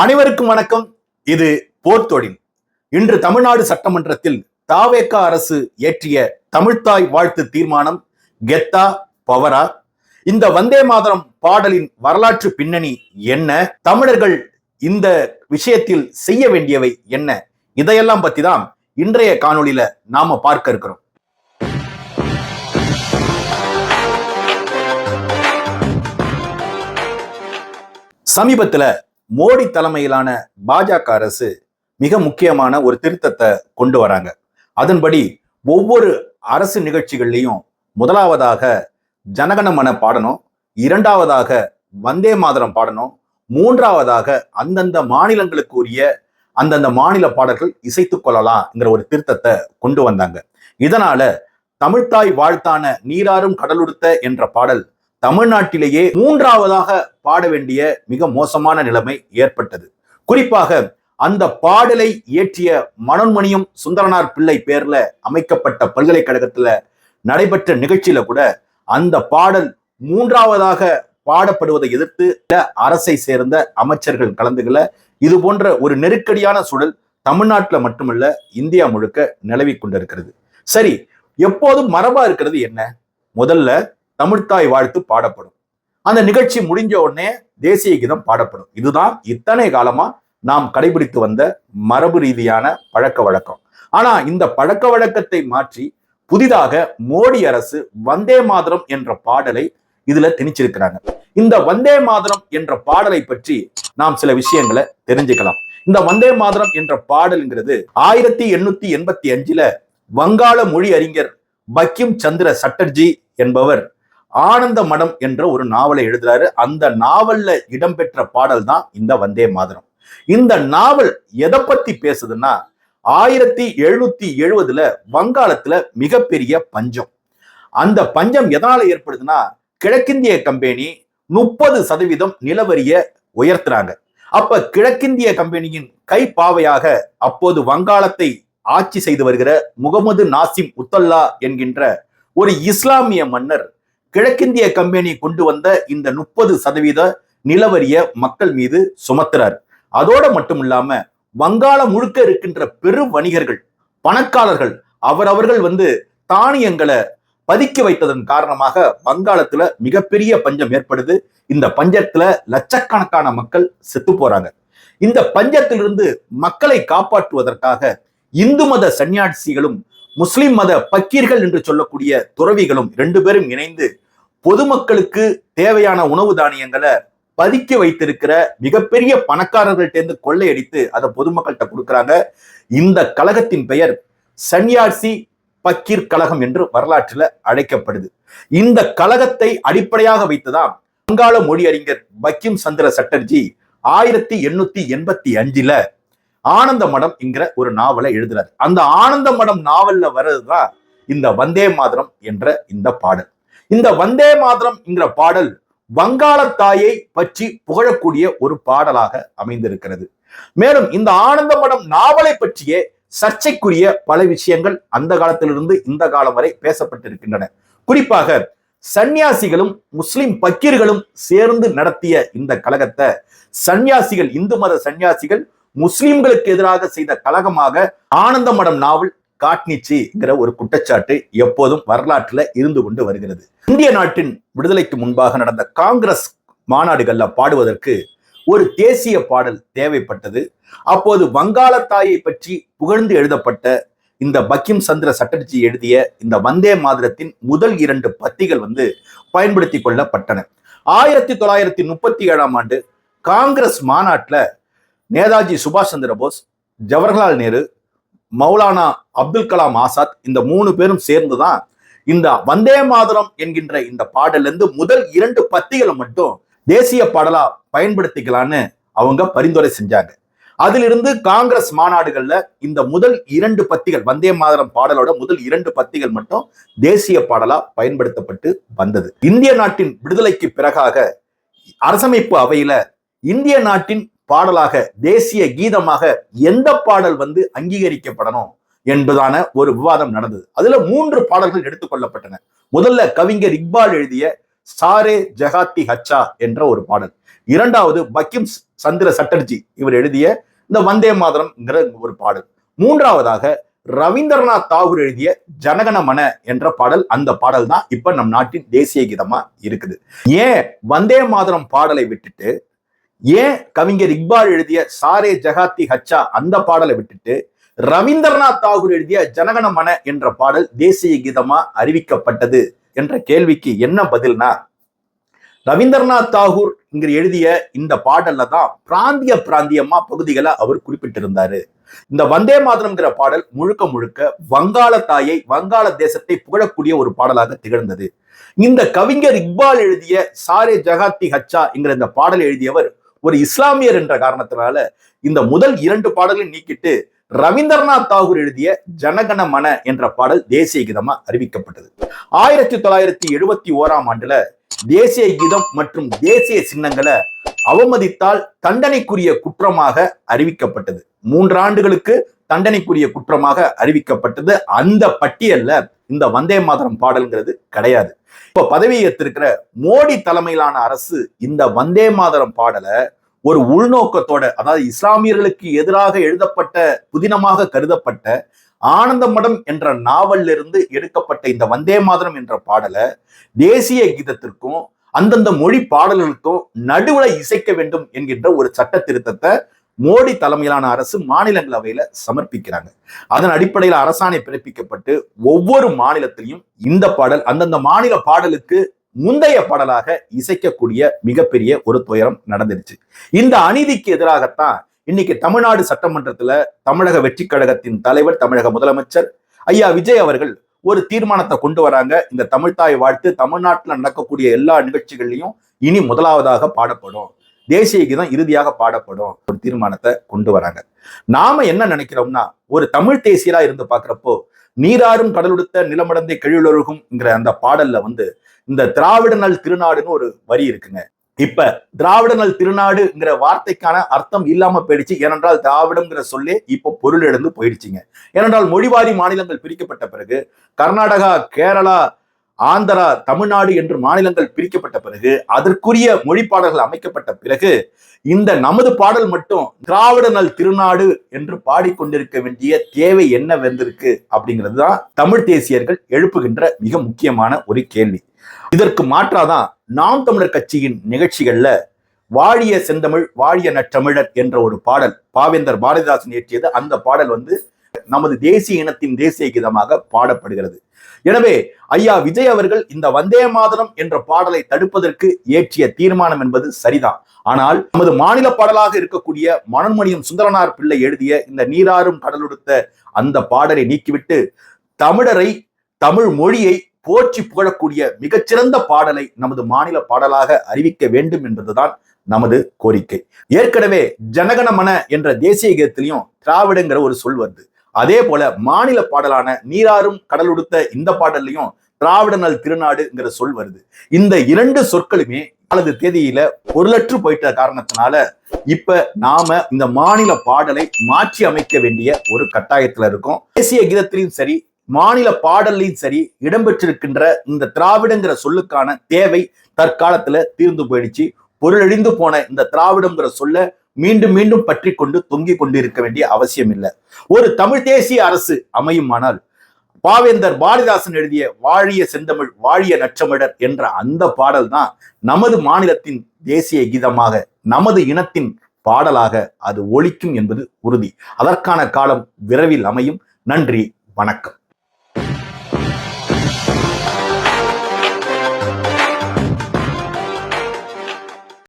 அனைவருக்கும் வணக்கம். இது போர்த்தொழில். இன்று தமிழ்நாடு சட்டமன்றத்தில் தாவேக அரசு இயற்றிய தமிழ்த்தாய் வாழ்த்து தீர்மானம் கெத்தா பவரா? இந்த வந்தே மாதரம் பாடலின் வரலாற்று பின்னணி என்ன? தமிழர்கள் இந்த விஷயத்தில் செய்ய வேண்டியவை என்ன? இதையெல்லாம் பத்தி தான் இன்றைய காணொளியில நாம பார்க்க இருக்கிறோம். சமீபத்துல மோடி தலைமையிலான பாஜக அரசு மிக முக்கியமான ஒரு திருத்தத்தை கொண்டு வராங்க. அதன்படி ஒவ்வொரு அரசு நிகழ்ச்சிகள்லையும் முதலாவதாக ஜனகணமன பாடணும், இரண்டாவதாக வந்தே மாதரம் பாடணும், மூன்றாவதாக அந்தந்த மாநிலங்களுக்கு உரிய அந்தந்த மாநில பாடல்கள் இசைத்துக் கொள்ளலாம்ங்கிற ஒரு திருத்தத்தை கொண்டு வந்தாங்க. இதனால தமிழ்த்தாய் வாழ்த்தான நீராறும் கடலுடுத்த என்ற பாடல் தமிழ்நாட்டிலேயே மூன்றாவதாக பாட வேண்டிய மிக மோசமான நிலைமை ஏற்பட்டது. குறிப்பாக அந்த பாடலை இயற்றிய மனோன்மணியம் சுந்தரனார் பிள்ளை பேர்ல அமைக்கப்பட்ட பல்கலைக்கழகத்துல நடைபெற்ற நிகழ்ச்சியில கூட அந்த பாடல் மூன்றாவதாக பாடப்படுவதை எதிர்த்து அரசை சேர்ந்த அமைச்சர்கள் கலந்துகல. இது போன்ற ஒரு நெருக்கடியான சூழல் தமிழ்நாட்டில் மட்டுமல்ல இந்தியா முழுக்க நிலவி கொண்டிருக்கிறது. சரி, எப்போதும் மரபா இருக்கிறது என்ன? முதல்ல தமிழ்த்தாய் வாழ்த்து பாடப்படும். அந்த நிகழ்ச்சி முடிஞ்ச உடனே தேசிய கீதம் பாடப்படும். இதுதான் இத்தனை காலமா நாம் கடைபிடித்து வந்த மரபு ரீதியான பழக்க வழக்கம். ஆனா இந்த பழக்க வழக்கத்தை மாற்றி புதிதாக மோடி அரசு வந்தே மாதரம் என்ற பாடலை இதுல திணிச்சிருக்கிறாங்க. இந்த வந்தே மாதரம் என்ற பாடலை பற்றி நாம் சில விஷயங்களை தெரிஞ்சுக்கலாம். இந்த வந்தே மாதரம் என்ற பாடல்ங்கிறது 1885 வங்காள மொழி அறிஞர் பக்கிம் சந்திர சட்டர்ஜி என்பவர் ஆனந்த மடம் என்ற ஒரு நாவலை எழுதுறாரு. அந்த நாவல்ல இடம்பெற்ற பாடல் தான் இந்த வந்தே மாதரம். இந்த நாவல் எதை பத்தி பேசுதுன்னா, 1770 வங்காளத்துல மிகப்பெரிய பஞ்சம். அந்த பஞ்சம் எதனால ஏற்படுதுன்னா, கிழக்கிந்திய கம்பெனி 30% நிலவரிய உயர்த்துறாங்க. அப்ப கிழக்கிந்திய கம்பெனியின் கைப்பாவையாக அப்போது வங்காளத்தை ஆட்சி செய்து வருகிற முகமது நாசிம் உத்தல்லா என்கின்ற ஒரு இஸ்லாமிய மன்னர் கிழக்கிந்திய கம்பெனி கொண்டு வந்த இந்த 30% நிலவரிய மக்கள் மீது சுமத்துறார். அதோட மட்டும் இல்லாம வங்காளம் முழுக்க இருக்கின்ற பெரு வணிகர்கள், பணக்காரர்கள் அவர்கள் தானியங்களை பதுக்கி வைத்ததன் காரணமாக வங்காளத்துல மிகப்பெரிய பஞ்சம் ஏற்படுது. இந்த பஞ்சத்துல லட்சக்கணக்கான மக்கள் செத்து போறாங்க. இந்த பஞ்சத்திலிருந்து மக்களை காப்பாற்றுவதற்காக இந்து மத சன்னியாசிகளும் முஸ்லிம் மத பக்கீர்கள் என்று சொல்லக்கூடிய துறவிகளும் 2 பேரும் இணைந்து பொதுமக்களுக்கு தேவையான உணவு தானியங்களை பதுக்கி வைத்திருக்கிற மிகப்பெரிய பணக்காரர்கள்ட்ட கொள்ளையடித்து அதை பொதுமக்கள்கிட்ட கொடுக்குறாங்க. இந்த கழகத்தின் பெயர் சன்னியாசி பக்கீர் கழகம் என்று வரலாற்றில் அழைக்கப்படுது. இந்த கழகத்தை அடிப்படையாக வைத்துதான் வங்காள மொழி அறிஞர் பக்கிம் சந்திர சட்டர்ஜி 1885 ஆனந்த மடம் என்கிற ஒரு நாவலை எழுதுறாரு. அந்த ஆனந்த மடம் நாவல்ல வர்றதுதான் இந்த வந்தே மாதரம் என்ற இந்த பாடல். இந்த வந்தே மாதரம் என்கிற பாடல் வங்காளத்தாயை பற்றி புகழக்கூடிய ஒரு பாடலாக அமைந்திருக்கிறது. மேலும் இந்த ஆனந்த மடம் நாவலை பற்றியே சர்ச்சைக்குரிய பல விஷயங்கள் அந்த காலத்திலிருந்து இந்த காலம் வரை பேசப்பட்டிருக்கின்றன. குறிப்பாக சன்னியாசிகளும் முஸ்லிம் பக்கீர்களும் சேர்ந்து நடத்திய இந்த கழகத்தை சன்னியாசிகள், இந்து மத சன்னியாசிகள் முஸ்லிம்களுக்கு எதிராக செய்த கழகமாக ஆனந்த மடம் நாவல் காட்னிச்சுங்கிற ஒரு குற்றச்சாட்டு எப்போதும் வரலாற்றுல இருந்து கொண்டு வருகிறது. இந்திய நாட்டின் விடுதலைக்கு முன்பாக நடந்த காங்கிரஸ் மாநாடுகள்ல பாடுவதற்கு ஒரு தேசிய பாடல் தேவைப்பட்டது. அப்போது வங்காளத்தாயை பற்றி புகழ்ந்து எழுதப்பட்ட இந்த பக்கிம் சந்திர சட்டர்ஜி எழுதிய இந்த வந்தே மாதரத்தின் முதல் 2 பத்திகள் பயன்படுத்தி கொள்ளப்பட்டன. 1937 ஆண்டு காங்கிரஸ் மாநாட்டில் நேதாஜி சுபாஷ் சந்திர போஸ், ஜவஹர்லால் நேரு, மௌலானா அப்துல் கலாம் ஆசாத் இந்த 3 பேரும் சேர்ந்துதான் இந்த வந்தே மாதரம் என்கின்ற இந்த பாடல்ல இருந்து முதல் 2 பத்திகளை மட்டும் தேசிய பாடலா பயன்படுத்திக்கலான்னு அவங்க பரிந்துரை செஞ்சாங்க. அதிலிருந்து காங்கிரஸ் மாநாடுகள்ல இந்த முதல் 2 பத்திகள், வந்தே மாதரம் பாடலோட முதல் 2 பத்திகள் மட்டும் தேசிய பாடலா பயன்படுத்தப்பட்டு வந்தது. இந்திய நாட்டின் விடுதலைக்கு பிறகாக அரசமைப்பு அவையில இந்திய நாட்டின் பாடலாக, தேசிய கீதமாக எந்த பாடல் அங்கீகரிக்கப்படணும் என்பதான ஒரு விவாதம் நடந்தது. அதுல 3 பாடல்கள் எடுத்துக்கொள்ளப்பட்டன. முதல்ல கவிஞர் இக்பால் எழுதிய சாரே ஜகாத்தி ஹச்சா என்ற ஒரு பாடல். இரண்டாவது பக்கிம் சந்திர சட்டர்ஜி இவர் எழுதிய இந்த வந்தே மாதரம்ங்கிற ஒரு பாடல். மூன்றாவதாக ரவீந்திரநாத் தாகூர் எழுதிய ஜனகண மன என்ற பாடல். அந்த பாடல் தான் இப்ப நம் நாட்டின் தேசிய கீதமா இருக்குது. ஏன் வந்தே மாதரம் பாடலை விட்டுட்டு, ஏன் கவிஞர் இக்பால் எழுதிய சாரே ஜகாத்தி ஹச்சா அந்த பாடலை விட்டுட்டு ரவீந்திரநாத் தாகூர் எழுதிய ஜனகண மன என்ற பாடல் தேசிய கீதமா அறிவிக்கப்பட்டது என்ற கேள்விக்கு என்ன பதில்னா, ரவீந்திரநாத் தாகூர் இங்க எழுதிய இந்த பாடல்ல தான் பிராந்தியமா பகுதிகளை அவர் குறிப்பிட்டிருந்தாரு. இந்த வந்தே மாதரம்ங்கிற பாடல் முழுக்க முழுக்க வங்காள தாயை, வங்காள தேசத்தை புகழக்கூடிய ஒரு பாடலாக திகழ்ந்தது. இந்த கவிஞர் இக்பால் எழுதிய சாரே ஜகாத்தி ஹச்சா என்கிற இந்த பாடல் எழுதியவர் ஒரு இஸ்லாமியர் என்ற காரணத்தினால இந்த முதல் 2 பாடல்களை நீக்கிட்டு ரவீந்திரநாத் தாகூர் எழுதிய ஜனகண மன என்ற பாடல் தேசிய கீதமா அறிவிக்கப்பட்டது. 1971ஆம் ஆண்டுல தேசிய கீதம் மற்றும் தேசிய சின்னங்களை அவமதித்தால் தண்டனைக்குரிய குற்றமாக அறிவிக்கப்பட்டது. 3 ஆண்டுகளுக்கு தண்டனைக்குரிய குற்றமாக அறிவிக்கப்பட்டது. அந்த பட்டியல்ல இந்த வந்தே மாதரம் பாடல்ங்கிறது கிடையாது. இப்ப பதவி ஏற்றிருக்கிற மோடி தலைமையிலான அரசு இந்த வந்தே மாதரம் பாடலை ஒரு உள்நோக்கத்தோட, அதாவது இஸ்லாமியர்களுக்கு எதிராக எழுதப்பட்ட, புதினமாக கருதப்பட்ட ஆனந்த மடம் என்ற நாவலில் இருந்து எடுக்கப்பட்ட இந்த வந்தே மாதரம் என்ற பாடலை தேசிய கீதத்திற்கும் அந்தந்த மொழி பாடல்களுக்கும் நடுவுல இசைக்க வேண்டும் என்கின்ற ஒரு சட்ட திருத்தத்தை மோடி தலைமையிலான அரசு மாநிலங்களவையில சமர்ப்பிக்கிறாங்க. அதன் அடிப்படையில் அரசாணை பிறப்பிக்கப்பட்டு ஒவ்வொரு மாநிலத்திலையும் இந்த பாடல் அந்தந்த மாநில பாடலுக்கு முந்தைய பாடலாக இசைக்கக்கூடிய மிகப்பெரிய ஒரு துயரம் நடந்துருச்சு. இந்த அநீதிக்கு எதிராகத்தான் இன்னைக்கு தமிழ்நாடு சட்டமன்றத்துல தமிழக வெற்றி கழகத்தின் தலைவர், தமிழக முதலமைச்சர் ஐயா விஜய் அவர்கள் ஒரு தீர்மானத்தை கொண்டு வராங்க. இந்த தமிழ்தாய் வாழ்த்து தமிழ்நாட்டில் நடக்கக்கூடிய எல்லா நிகழ்ச்சிகள்லையும் இனி முதலாவதாக பாடப்படும், தேசிய கீதம் இறுதியாக பாடப்படும் ஒரு தீர்மானத்தை கொண்டு வராங்க. நாம என்ன நினைக்கிறோம்னா, ஒரு தமிழ் தேசியரா இருந்து பாக்குறப்போ நீராறும் கடலுடுத்த நிலமடந்தை கழிவுலொழுகும்ங்கிற அந்த பாடல்ல இந்த திராவிட நல் திருநாடுன்னு ஒரு வரி இருக்குங்க. இப்ப திராவிட நல் திருநாடுங்கிற வார்த்தைக்கான அர்த்தம் இல்லாம போயிடுச்சு. ஏனென்றால் திராவிடம்ங்கிற சொல்லே இப்போ பொருள் இழந்து போயிடுச்சுங்க. ஏனென்றால் மொழிவாரி மாநிலங்கள் பிரிக்கப்பட்ட பிறகு கர்நாடகா, கேரளா, ஆந்திரா, தமிழ்நாடு என்று மாநிலங்கள் பிரிக்கப்பட்ட பிறகு அதற்குரிய மொழி பாடல்கள் அமைக்கப்பட்ட பிறகு இந்த நமது பாடல் மட்டும் திராவிட நல் திருநாடு என்று பாடிக்கொண்டிருக்க வேண்டிய தேவை என்ன வந்திருக்கு அப்படிங்கிறது தான் தமிழ் தேசியர்கள் எழுப்புகின்ற மிக முக்கியமான ஒரு கேள்வி. இதற்கு மாற்றாதான் நாம் தமிழர் கட்சியின் நிகழ்ச்சிகள்ல வாழிய செந்தமிழ் வாழிய நற்றமிழர் என்ற ஒரு பாடல் பாவேந்தர் பாரதிதாசன் இயற்றியது. அந்த பாடல் நமது தேசிய இனத்தின் தேசிய கீதமாக பாடப்படுகிறது. எனவே ஐயா விஜய் அவர்கள் இந்த வந்தே மாதரம் என்ற பாடலை தடுப்பதற்கு இயற்றிய தீர்மானம் என்பது சரிதான். ஆனால் நமது மாநில பாடலாக இருக்கக்கூடிய மனோன்மணியம் சுந்தரனார் பிள்ளை எழுதிய இந்த நீராறும் கடலுடுத்த அந்த பாடலை நீக்கிவிட்டு தமிழரை, தமிழ் மொழியை போற்றி புகழக்கூடிய மிகச்சிறந்த பாடலை நமது மாநில பாடலாக அறிவிக்க வேண்டும் என்பதுதான் நமது கோரிக்கை. ஏற்கனவே ஜனகண மன என்ற தேசிய கீதத்திலையும் திராவிடங்கிற ஒரு சொல் வருது. அதே போல மாநில பாடலான நீராறும் கடலுடுத்த இந்த பாடல்லையும் திராவிட நல் திருநாடுங்கிற சொல் வருது. இந்த 2 சொற்களுமே அல்லது தேதியில பொருளற்று போயிட்ட காரணத்தினால இப்ப நாம இந்த மாநில பாடலை மாற்றி அமைக்க வேண்டிய ஒரு கட்டாயத்துல இருக்கோம். தேசிய கீதத்திலையும் சரி, மாநில பாடல்லையும் சரி இடம்பெற்றிருக்கின்ற இந்த திராவிடங்கிற சொல்லுக்கான தேவை தற்காலத்துல தீர்ந்து போயிடுச்சு. பொருளழிந்து போன இந்த திராவிடங்கிற சொல்ல மீண்டும் மீண்டும் பற்றி கொண்டு தொங்கிக் கொண்டு இருக்க வேண்டிய அவசியம் இல்லை. ஒரு தமிழ் தேசிய அரசு அமையுமானால் பாவேந்தர் பாரதிதாசன் எழுதிய வாழிய செந்தமிழ் வாழிய நற்றமிழர் என்ற அந்த பாடல் தான் நமது மாநிலத்தின் தேசிய கீதமாக, நமது இனத்தின் பாடலாக அது ஒலிக்கும் என்பது உறுதி. அதற்கான காலம் விரைவில் அமையும். நன்றி, வணக்கம்.